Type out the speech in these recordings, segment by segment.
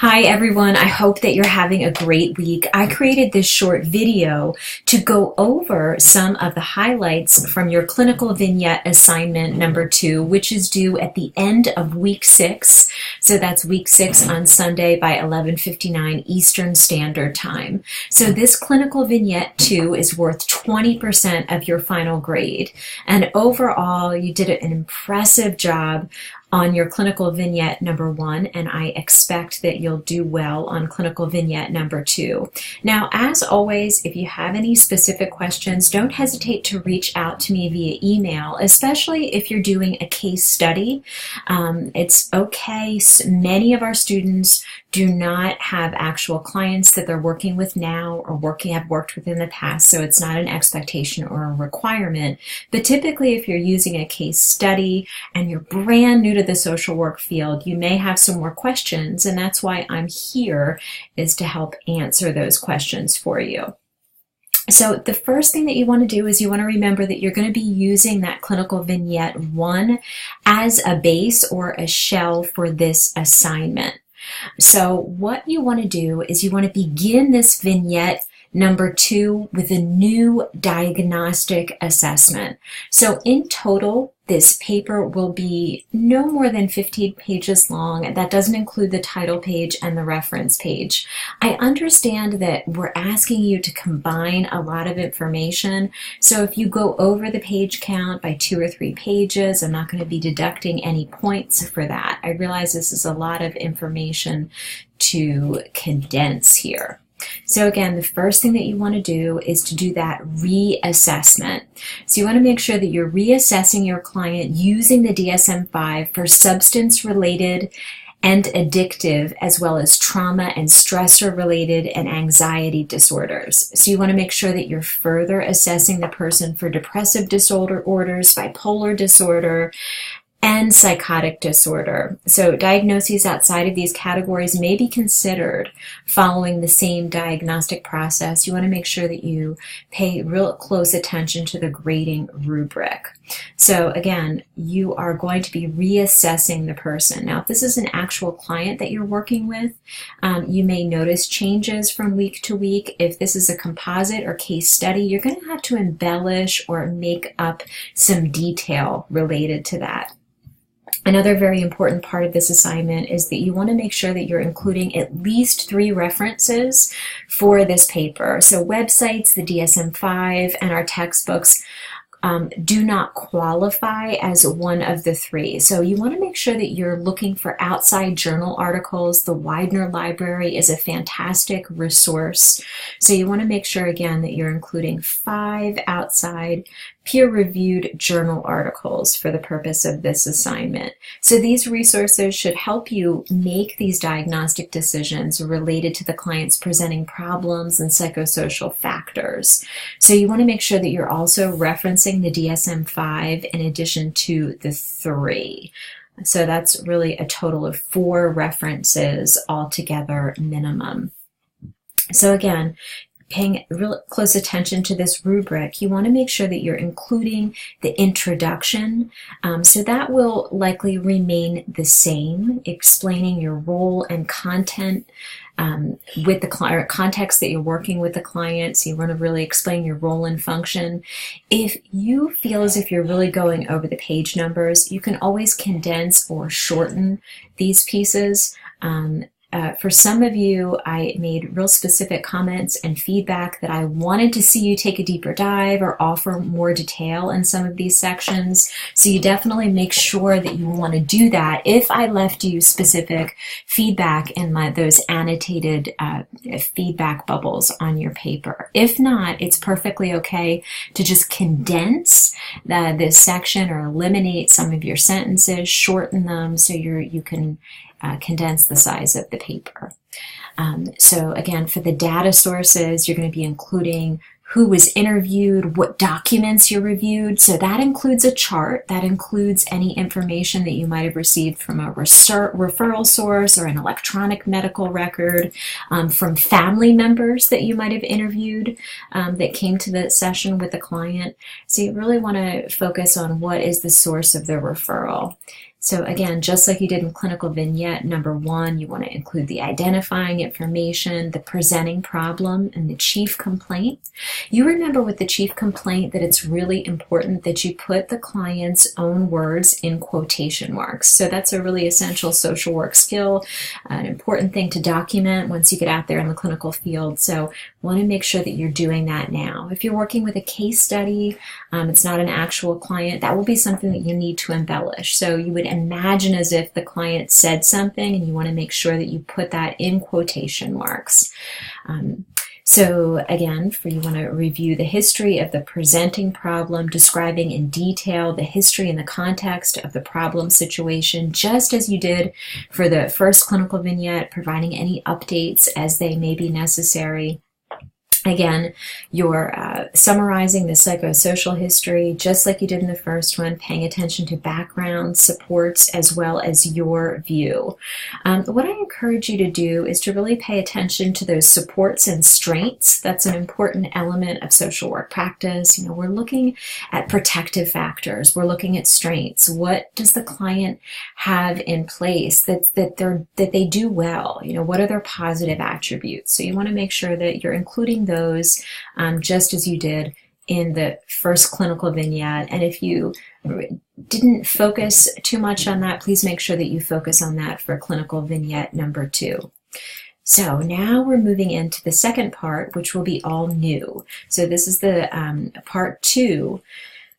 Hi everyone, I hope that you're having a great week. I created this short video to go over some of the highlights from your clinical vignette assignment number 2, which is due at the end of week 6. So that's week 6 on Sunday by 11:59 Eastern Standard Time. So this clinical vignette 2 is worth 20% of your final grade. And overall, you did an impressive job on your clinical vignette number 1, and I expect that you'll do well on clinical vignette number 2. Now, as always, if you have any specific questions, don't hesitate to reach out to me via email, especially if you're doing a case study. It's okay. Many of our students do not have actual clients that they're working with now or have worked with in the past, so it's not an expectation or a requirement. But typically, if you're using a case study and you're brand new to the social work field, you may have some more questions, and that's why I'm here, is to help answer those questions for you. So the first thing that you want to do is you want to remember that you're going to be using that clinical vignette 1 as a base or a shell for this assignment. So what you want to do is you want to begin this vignette number 2 with a new diagnostic assessment. So in total, this paper will be no more than 15 pages long. That doesn't include the title page and the reference page. I understand that we're asking you to combine a lot of information. So if you go over the page count by 2 or 3 pages, I'm not going to be deducting any points for that. I realize this is a lot of information to condense here. So again, the first thing that you want to do is to do that reassessment. So you want to make sure that you're reassessing your client using the DSM-5 for substance-related and addictive, as well as trauma and stressor-related and anxiety disorders. So you want to make sure that you're further assessing the person for depressive disorders, bipolar disorder, and psychotic disorder. So diagnoses outside of these categories may be considered following the same diagnostic process. You want to make sure that you pay real close attention to the grading rubric. So again, you are going to be reassessing the person. Now, if this is an actual client that you're working with, you may notice changes from week to week. If this is a composite or case study, you're going to have to embellish or make up some detail related to that. Another very important part of this assignment is that you want to make sure that you're including at least 3 references for this paper. So websites, the DSM-5, and our textbooks do not qualify as one of the 3. So you want to make sure that you're looking for outside journal articles. The Widener Library is a fantastic resource. So you want to make sure, again, that you're including 5 outside peer-reviewed journal articles for the purpose of this assignment. So these resources should help you make these diagnostic decisions related to the client's presenting problems and psychosocial factors. So you want to make sure that you're also referencing the DSM-5 in addition to the 3. So that's really a total of 4 references altogether minimum. So again, paying real close attention to this rubric, you want to make sure that you're including the introduction. So that will likely remain the same, explaining your role and content with the client, or context that you're working with the client. So you want to really explain your role and function. If you feel as if you're really going over the page numbers, you can always condense or shorten these pieces. For some of you, I made real specific comments and feedback that I wanted to see you take a deeper dive or offer more detail in some of these sections. So you definitely make sure that you want to do that if I left you specific feedback in those annotated feedback bubbles on your paper. If not, it's perfectly okay to just condense this section or eliminate some of your sentences, shorten them so you can condense the size of the paper. So again, for the data sources, you're going to be including who was interviewed, what documents you reviewed. So that includes a chart. That includes any information that you might have received from a referral source or an electronic medical record, from family members that you might have interviewed that came to the session with the client. So you really want to focus on what is the source of the referral. So again, just like you did in clinical vignette number 1, you want to include the identifying information, the presenting problem, and the chief complaint. You remember with the chief complaint that it's really important that you put the client's own words in quotation marks. So that's a really essential social work skill, an important thing to document once you get out there in the clinical field. So want to make sure that you're doing that now. If you're working with a case study, it's not an actual client, that will be something that you need to embellish. So you would imagine as if the client said something, and you want to make sure that you put that in quotation marks. So again, you want to review the history of the presenting problem, describing in detail the history and the context of the problem situation, just as you did for the first clinical vignette, providing any updates as they may be necessary. Again, you're summarizing the psychosocial history, just like you did in the first one, paying attention to background, supports, as well as your view. What I encourage you to do is to really pay attention to those supports and strengths. That's an important element of social work practice. We're looking at protective factors. We're looking at strengths. What does the client have in place that they do well? What are their positive attributes? So you want to make sure that you're including those just as you did in the first clinical vignette. And if you didn't focus too much on that, please make sure that you focus on that for clinical vignette number 2. So now we're moving into the second part, which will be all new. So this is the part 2,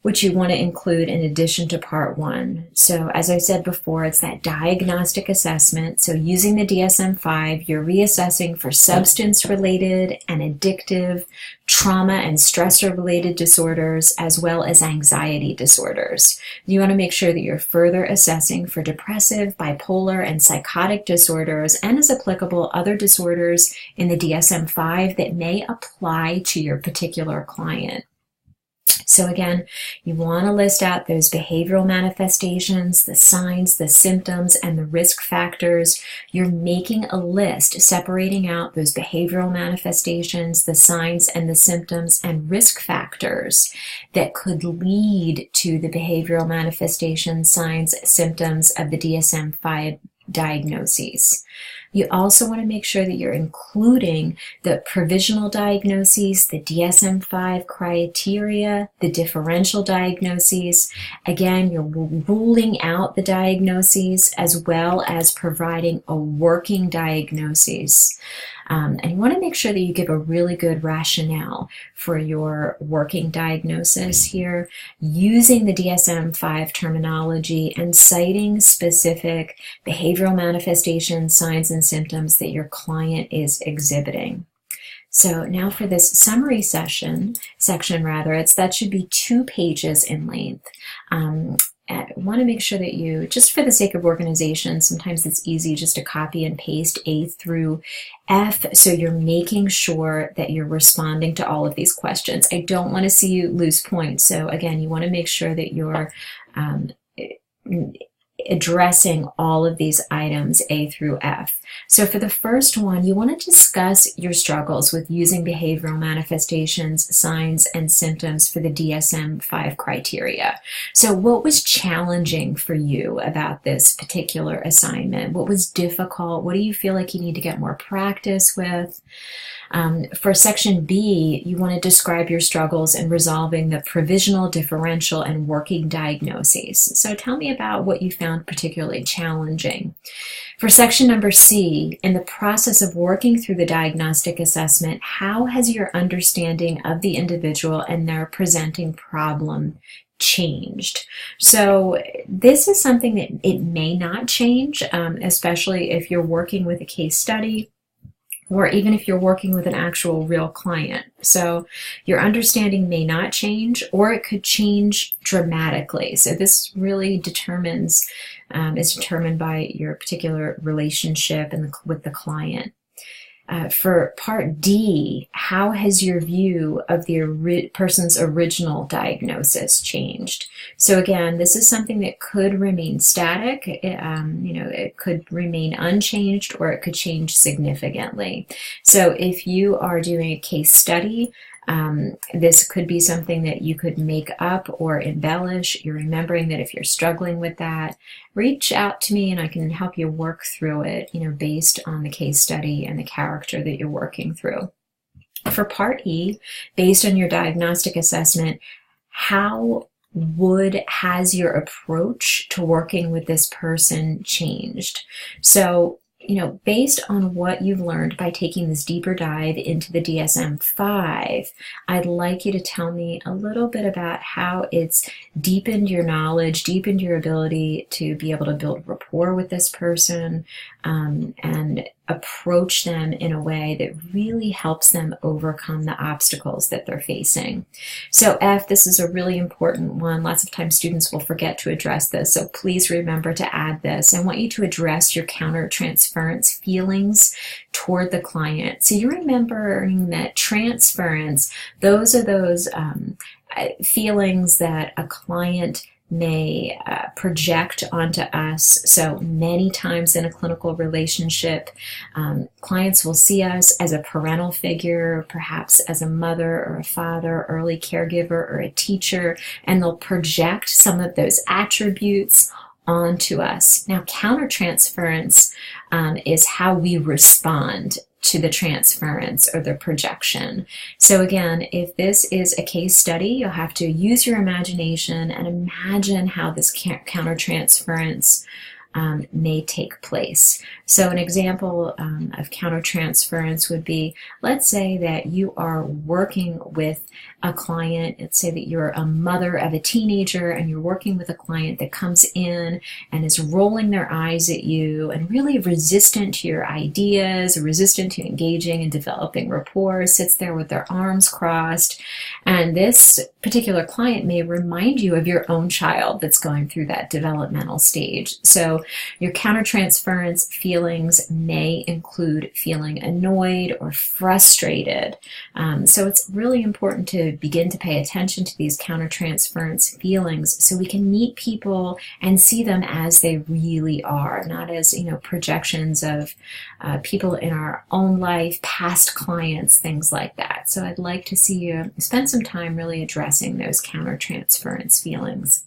which you want to include in addition to part 1. So as I said before, it's that diagnostic assessment. So using the DSM-5, you're reassessing for substance-related and addictive, trauma and stressor-related disorders, as well as anxiety disorders. You want to make sure that you're further assessing for depressive, bipolar, and psychotic disorders, and as applicable, other disorders in the DSM-5 that may apply to your particular client. So again, you want to list out those behavioral manifestations, the signs, the symptoms, and the risk factors. You're making a list separating out those behavioral manifestations, the signs and the symptoms, and risk factors that could lead to the behavioral manifestations, signs, symptoms of the DSM-5 diagnoses. You also want to make sure that you're including the provisional diagnoses, the DSM-5 criteria, the differential diagnoses. Again, you're ruling out the diagnoses as well as providing a working diagnosis. And you want to make sure that you give a really good rationale for your working diagnosis here, using the DSM-5 terminology and citing specific behavioral manifestations, signs, and symptoms that your client is exhibiting. So now for this summary section, that should be 2 pages in length. I want to make sure that you, just for the sake of organization, sometimes it's easy just to copy and paste A through F, so you're making sure that you're responding to all of these questions. I don't want to see you lose points, so again, you want to make sure that you're addressing all of these items A through F. So for the first one, you want to discuss your struggles with using behavioral manifestations, signs, and symptoms for the DSM-5 criteria. So what was challenging for you about this particular assignment? What was difficult? What do you feel like you need to get more practice with? For section B, you want to describe your struggles in resolving the provisional, differential, and working diagnoses. So tell me about what you found particularly challenging. For section number C, in the process of working through the diagnostic assessment, how has your understanding of the individual and their presenting problem changed? So this is something that it may not change, especially if you're working with a case study, or even if you're working with an actual real client. So your understanding may not change, or it could change dramatically. So this really is determined by your particular relationship with the client. For part D, how has your view of the person's original diagnosis changed? So again, this is something that could remain static. It could remain unchanged, or it could change significantly. So if you are doing a case study, This could be something that you could make up or embellish. You're remembering that if you're struggling with that, reach out to me and I can help you work through it, based on the case study and the character that you're working through. For Part E, based on your diagnostic assessment, how has your approach to working with this person changed? So, based on what you've learned by taking this deeper dive into the DSM-5, I'd like you to tell me a little bit about how it's deepened your knowledge, deepened your ability to be able to build rapport with this person, and approach them in a way that really helps them overcome the obstacles that they're facing. So F, this is a really important one. Lots of times students will forget to address this, so please remember to add this. I want you to address your counter-transference feelings toward the client. So you're remembering that transference, those are those feelings that a client may project onto us. So many times in a clinical relationship, clients will see us as a parental figure, perhaps as a mother or a father, early caregiver, or a teacher, and they'll project some of those attributes onto us. Now, countertransference is how we respond to the transference or the projection. So again, if this is a case study, you'll have to use your imagination and imagine how this countertransference may take place. So an example of countertransference would be, let's say that you are working with a client, let's say that you're a mother of a teenager and you're working with a client that comes in and is rolling their eyes at you and really resistant to your ideas, resistant to engaging and developing rapport, sits there with their arms crossed. And this particular client may remind you of your own child that's going through that developmental stage. So your countertransference feelings may include feeling annoyed or frustrated. So it's really important to begin to pay attention to these countertransference feelings so we can meet people and see them as they really are, not as, projections of people in our own life, past clients, things like that. So I'd like to see you spend some time really addressing those countertransference feelings.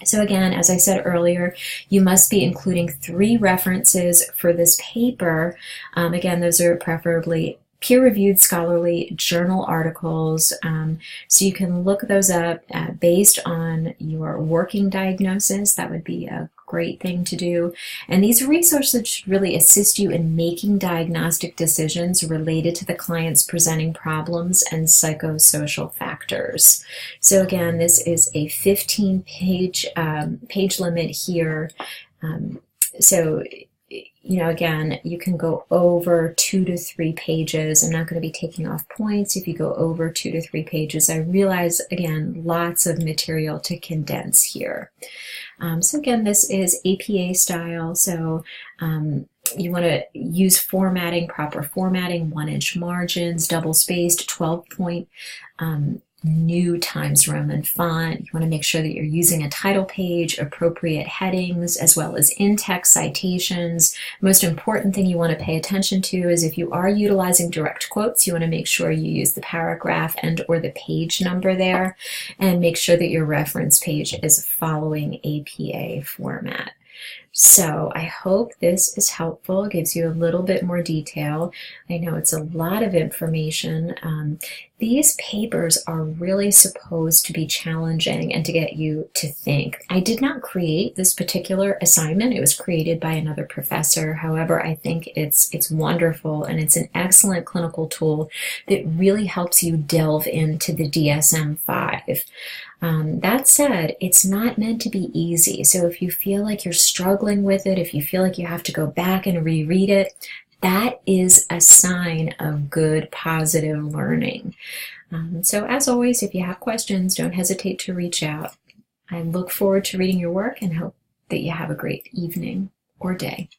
So again, as I said earlier, you must be including 3 references for this paper. Again, those are preferably peer-reviewed scholarly journal articles, so you can look those up based on your working diagnosis. That would be a great thing to do. And these resources should really assist you in making diagnostic decisions related to the client's presenting problems and psychosocial factors. So again, this is a 15-page page limit here. So again, you can go over 2 to 3 pages. I'm not going to be taking off points if you go over 2 to 3 pages. I realize, again, lots of material to condense here. So again, this is APA style. So you want to use formatting, proper formatting, 1-inch margins, double-spaced, 12-point New Times Roman font. You want to make sure that you're using a title page, appropriate headings, as well as in-text citations. Most important thing you want to pay attention to is if you are utilizing direct quotes, you want to make sure you use the paragraph and or the page number there, and make sure that your reference page is following APA format. So I hope this is helpful. It gives you a little bit more detail. I know it's a lot of information. These papers are really supposed to be challenging and to get you to think. I did not create this particular assignment. It was created by another professor. However, I think it's wonderful, and it's an excellent clinical tool that really helps you delve into the DSM-5. That said, it's not meant to be easy. So if you feel like you're struggling with it, if you feel like you have to go back and reread it, that is a sign of good, positive learning. So as always, if you have questions, don't hesitate to reach out. I look forward to reading your work and hope that you have a great evening or day.